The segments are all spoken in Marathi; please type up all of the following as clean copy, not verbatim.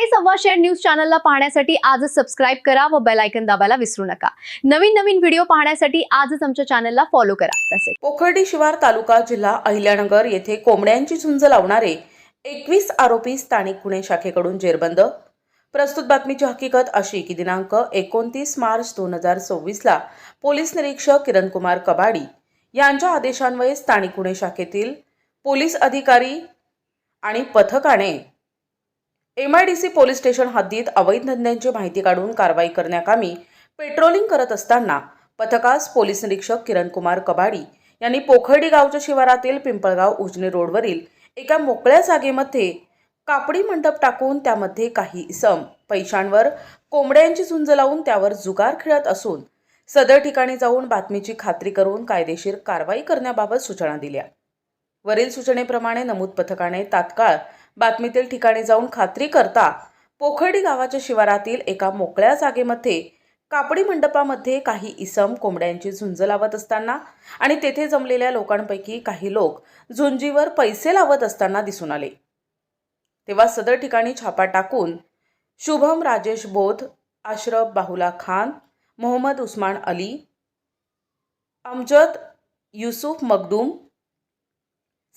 सव्वाशेर न्यूज चॅनलला पाहण्यासाठी आजच सबस्क्राइब करा व बेल आयकॉन दाबायला विसरू नका। नवीन व्हिडिओ पाहण्यासाठी आजच आमच्या चॅनलला फॉलो करा। तसेच पोखर्डी शिवार तालुका जिल्हा अहिल्यानगर येथे कोंबड्यांची झुंज लावणारे 21 आरोपी स्थानिक गुन्हे शाखेकडून जेरबंद। प्रस्तुत बातमीची हकीकत अशी की दिनांक 29 मार्च 2024 ला पोलीस निरीक्षक किरण कुमार कबाडी यांच्या आदेशान्वये स्थानिक गुन्हे शाखेतील पोलीस अधिकारी आणि पथकाने MIDC पोलीस स्टेशन हद्दीत अवैध धंद्यांची माहिती काढून कारवाई करण्याकामी पेट्रोलिंग करत असताना पथकास पोलीस निरीक्षक किरण कुमार कबाडी यांनी पोखर्डी गावच्या शिवारातील पिंपळगाव उजनी रोडवरील एका मोकळ्या जागेमध्ये कापडी मंडप टाकून त्यामध्ये काही इसम पैशांवर कोंबड्यांची झुंज लावून त्यावर जुगार खेळत असून सदर ठिकाणी जाऊन बातमीची खात्री करून कायदेशीर कारवाई करण्याबाबत सूचना दिल्या। वरील सूचनेप्रमाणे नमूद पथकाने तात्काळ बातमीतील ठिकाणी जाऊन खात्री करता पोखर्डी गावाच्या शिवारातील एका मोकळ्या जागेमध्ये कापडी मंडपामध्ये काही इसम कोंबड्यांची झुंज लावत असताना आणि तेथे जमलेल्या लोकांपैकी काही लोक झुंजीवर पैसे लावत असताना दिसून आले। तेव्हा सदर ठिकाणी छापा टाकून शुभम राजेश बोध, अशरफ बाहुला खान, मोहम्मद उस्मान अली, अमजद युसुफ मखदूम,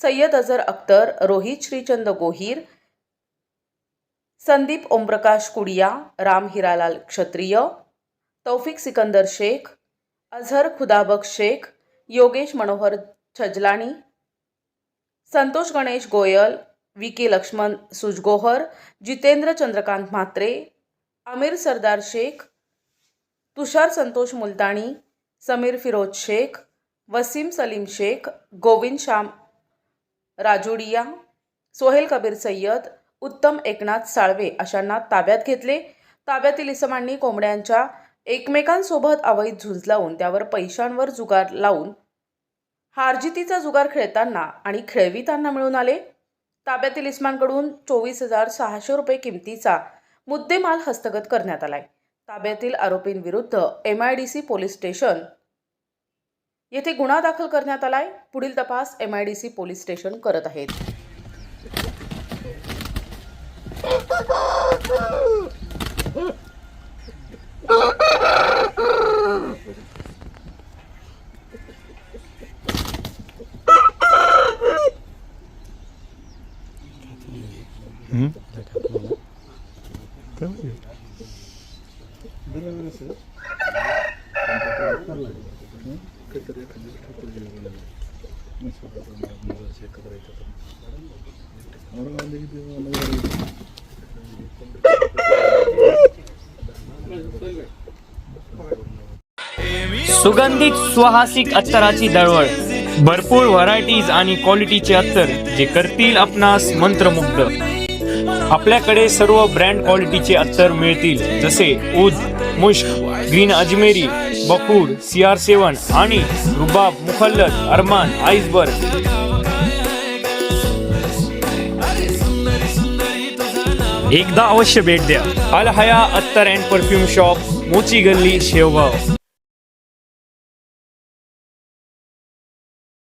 सय्यद अजहर अख्तर, रोहित श्रीचंद गोहीर, संदीप ओमप्रकाश कुडिया, राम हिरालाल क्षत्रिय, तौफिक सिकंदर शेख, अजहर खुदाबख्श शेख, योगेश मनोहर छजलानी, संतोष गणेश गोयल, विकी लक्ष्मण सुजगोहर, जितेंद्र चंद्रकांत म्हात्रे, आमिर सरदार शेख, तुषार संतोष मुलतानी, समीर फिरोज शेख, वसीम सलीम शेख, गोविंद श्याम राजोडिया, सोहेल कबीर सय्यद, उत्तम एकनाथ साळवे अशांना ताब्यात घेतले। ताब्यातील इसमांनी कोंबड्यांच्या एकमेकांसोबत अवैध झुंज लावून त्यावर पैशांवर जुगार लावून हारजितीचा जुगार खेळताना आणि खेळविताना मिळून आले। ताब्यातील इसमांकडून 24,600 रुपये किमतीचा मुद्देमाल हस्तगत करण्यात आलाय। ताब्यातील आरोपींविरुद्ध MIDC पोलीस स्टेशन येथे गुन्हा दाखल करण्यात आलाय। पुढील तपास MIDC पोलीस स्टेशन करत आहेत। सुगंधित सुहासिक अत्तराची दळवळ, भरपूर व्हरायटीज आणि क्वालिटीचे अत्तर जे करतील आपणास मंत्रमुग्ध। आपल्याकडे सर्व ब्रँड क्वालिटीचे अत्तर मिळतील, जसे उद, मुश्क, ग्रीन अजमेरी, बखूर, CR7 आणि रुबाब, मुखल्लद, अरमान, आइसबर्ग। एकदा अवश्य भेट द्या। अल हया अत्तर अँड परफ्यूम शॉप, मोची गल्ली, शेवगाव।